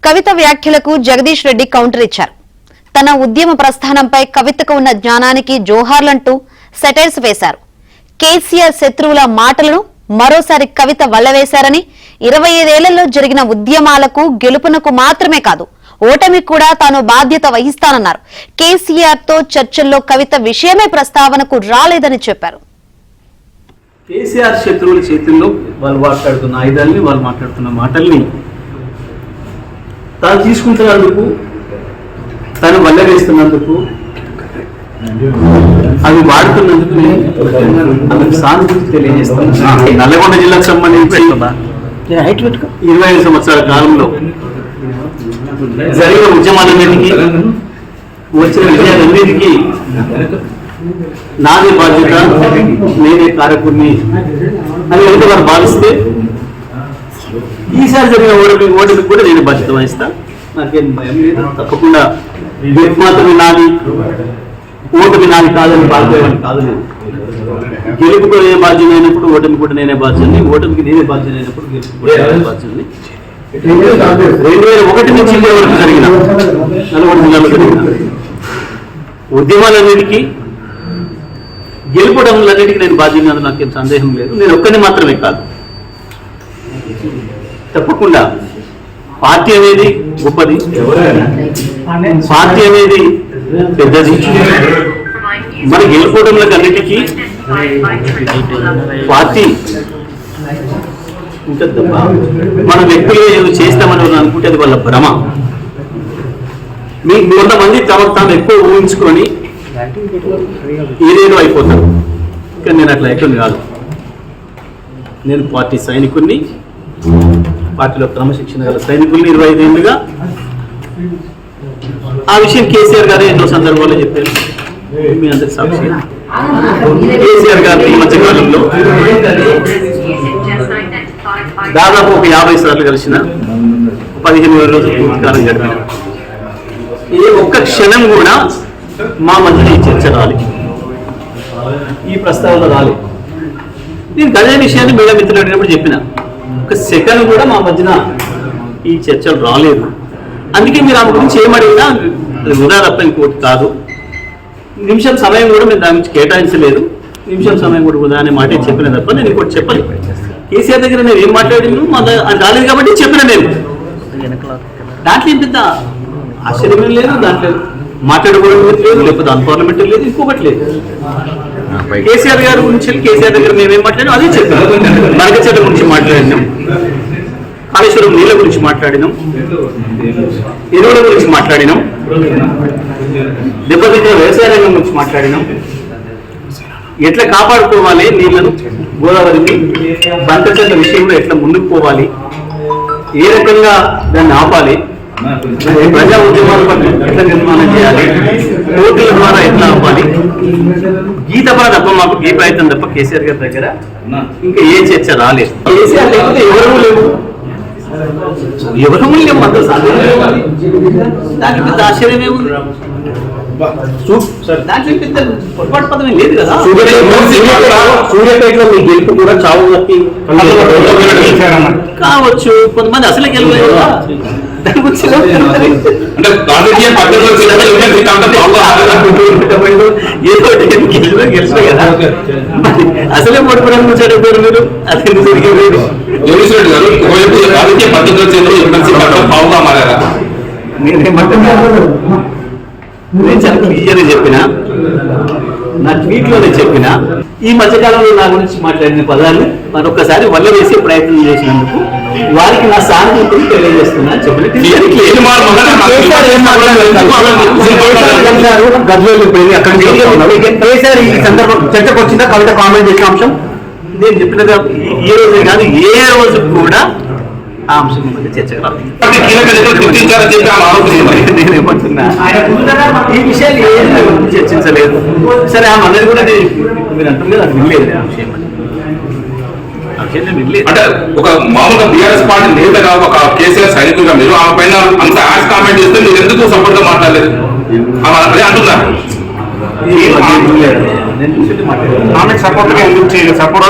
కవిత వ్యాఖ్యలకు జగదీష్ రెడ్డి కౌంటర్ ఇచ్చారు. తన ఉద్యమ ప్రస్థానంపై కవితకు ఉన్న జ్ఞానానికి జోహార్లంటూ సెటైర్స్ వేశారు. కేసీఆర్ శత్రువుల మాటలను మరోసారి కవిత వల్లవేశారని, 25 ఏళ్లలో జరిగిన ఉద్యమాలకు గెలుపునకు మాత్రమే కాదు ఓటమి కూడా తాను బాధ్యత వహిస్తానన్నారు. కేసీఆర్ తో చర్చల్లో కవిత విషయమే ప్రస్తావనకు రాలేదని చెప్పారు. కేసీఆర్ శత్రువుల చేతుల్లో వాళ్ళు మాట్లాడుతున్న ఆయుధాలని, వాళ్ళు మాట్లాడుతున్న మాటల్ని తాను తీసుకుంటున్నందుకు, తాను వల్లవేస్తున్నందుకు, అవి వాడుతున్నందుకు అందుకు సానుభూతి తెలియజేస్తాను. నల్లగొండ జిల్లాకు సంబంధించి 25 సంవత్సరాల కాలంలో జరిగిన ఉద్యమాలన్నిటికీ, వచ్చిన విజయాలన్నిటికీ నాదే బాధ్యత, నేనే కారకుడిని అని ఎంత వారు భావిస్తే, ఈసారి జరిగిన ఓటమికి కూడా నేను బాధ్యత వహిస్తా. నాకేం భయం లేదు. తప్పకుండా గెలుపు మాత్రమే నాది, ఓటమి నాది కాదని బాధ్యత కాదు. నేను గెలుపు కూడా నేనే బాధ్యత అయినప్పుడు ఓటమి కూడా నేనే బాధ్యతని, ఓటమికి నేనే బాధ్యత అయినప్పుడు గెలుపు కూడా నేనే బాధ్యతని. 2001 నుంచి వరకు జరిగిన నల్గొండ జిల్లాలో జరిగిన ఉద్యమాలన్నిటికీ, గెలుపడంలన్నిటికీ నేను బాధ్యత, నాకేం సందేహం లేదు. నేను ఒక్కరిని మాత్రమే కాదు. తప్పకుండా పార్టీ అనేది గొప్పది, పార్టీ అనేది పెద్దది. మన గెలుపోవడంలకు అన్నిటికీ పార్టీ ఉంటుంది తప్ప మన వ్యక్తులు ఏదో చేస్తామని అనుకుంటే అది వాళ్ళ భ్రమ. మీకు కొంతమంది తాము ఎక్కువ ఊహించుకొని ఏదేదో అయిపోతారు. కానీ నేను అట్లా అయిపోయింది కాదు. నేను పార్టీ సైనికుడిని, పార్టీలో క్రమశిక్షణ గల సైనికుల్ని 25 ఏళ్ళుగా. ఆ విషయం కేసీఆర్ గారు ఎన్నో సందర్భాల్లో చెప్పారు. మీ అందరికి సాక్షి. కేసీఆర్ గారు ఈ మధ్యకాలంలో దాదాపు ఒక 50 సార్లు కలిసిన, 15 రోజులు పూర్తికాలం గడిపిన. ఏ ఒక్క క్షణం కూడా మా మధ్యన ఈ చర్చ రాలి, ఈ ప్రస్తావన రాలి. నేను అదే విషయాన్ని మీడియా మిత్రులు అడిగినప్పుడు చెప్పిన, ఒక సెకండ్ కూడా మా మధ్యన ఈ చర్చలు రాలేదు. అందుకే మీరు ఆమె గురించి ఏమడిగినా అది వృధా తప్ప ఇంకోటి కాదు. నిమిషం సమయం కూడా మేము దాని గురించి కేటాయించలేదు. నిమిషం సమయం కూడా వృధా అనే మాట చెప్పిన తప్ప నేను ఇంకోటి చెప్పలేదు. కేసీఆర్ దగ్గర నేను ఏం మాట్లాడిను అది రాలేదు కాబట్టి చెప్పిన. నేను దాంట్లో ఏం పెద్ద ఆశ్చర్యం లేదు, దాంట్లో మాట్లాడుకోవడం లేదు, లేకపోతే అన్పార్లమెంటరీ లేదు, ఇంకొకటి లేదు. కేసీఆర్ గారి గురించి, కేసీఆర్ దగ్గర మేమేం మాట్లాడినాం అదే చెప్పాం. నరక చెట్ల గురించి మాట్లాడినాం, కాళేశ్వరం నీళ్ళ గురించి మాట్లాడినాం, ఎరువుల గురించి మాట్లాడినాం, దెబ్బతిన్న వ్యవసాయ రంగం గురించి మాట్లాడినాం, ఎట్లా కాపాడుకోవాలి నీళ్లను, గోదావరికి బంక చెట్ల విషయంలో ఎట్లా ముందుకు పోవాలి, ఏ రకంగా దాన్ని ఆపాలి, ప్రజా ఉద్యమాల పట్ల ఎట్లా నిర్మాణం చేయాలి, కోర్టుల ద్వారా ఎట్లా ఆపాలి, గీత బాధ తప్ప మాకు ఈ ప్రయత్నం తప్ప కేసీఆర్ గారి దగ్గర ఇంకా ఏ చర్చ రాలేదు. కేసీఆర్ లేకపోతే ఎవరూ లేవు, ఎవరు లేవు, అంత సాధ్యం. దానికి పెద్ద ఆశ్చర్యం ఏముంది? దాంట్లో పెద్ద పొరపాటు పదం లేదు కదా. సూర్యాపేటలో మీ గెలుపు కూడా చావు కావచ్చు, కొంతమంది అసలు గెలవలేదు. దాని గురించి గెలిచిన కదా, అసలే ఓడిపోవడానికి వచ్చారు మీరు. అదే నేను చాలా క్లియర్గా చెప్పిన, నా ట్వీట్లోనే చెప్పిన, ఈ మధ్యకాలంలో నా గురించి మాట్లాడిన పదాలు మరొకసారి వల్ల వేసే ప్రయత్నం చేసినందుకు వారికి నా సానుభూతిని తెలియజేస్తున్నా చెప్పిన. ఈ సందర్భం చర్చకు వచ్చిందా కవిత కామెంట్ చేసిన అంశం? నేను చెప్పినది ఈ రోజు కాదు, ఏ రోజు కూడా ఆ అంశం మీద చర్చకు రాలేదు. నేనేమంటున్నా, ఈ విషయాలు ఏం చర్చించలేదు. సరే ఆమె అన్నది కూడా మీరు అంటుంది అది వినలేదు. ఆ విషయం అంటే ఒక మామూలుగా బీఆర్ఎస్ పార్టీ నేతగా, ఒక కేసీఆర్ సైనికులుగా మీరు ఆమె పైన అంత యాక్స్ కామెంట్ చేస్తే మీరు ఎందుకు సపోర్ట్ గా మాట్లాడలేదు? అదే అంటున్నారు. ఆమె సపోర్ట్ గా ఎందుకు చేయలేదు? సపోర్ట్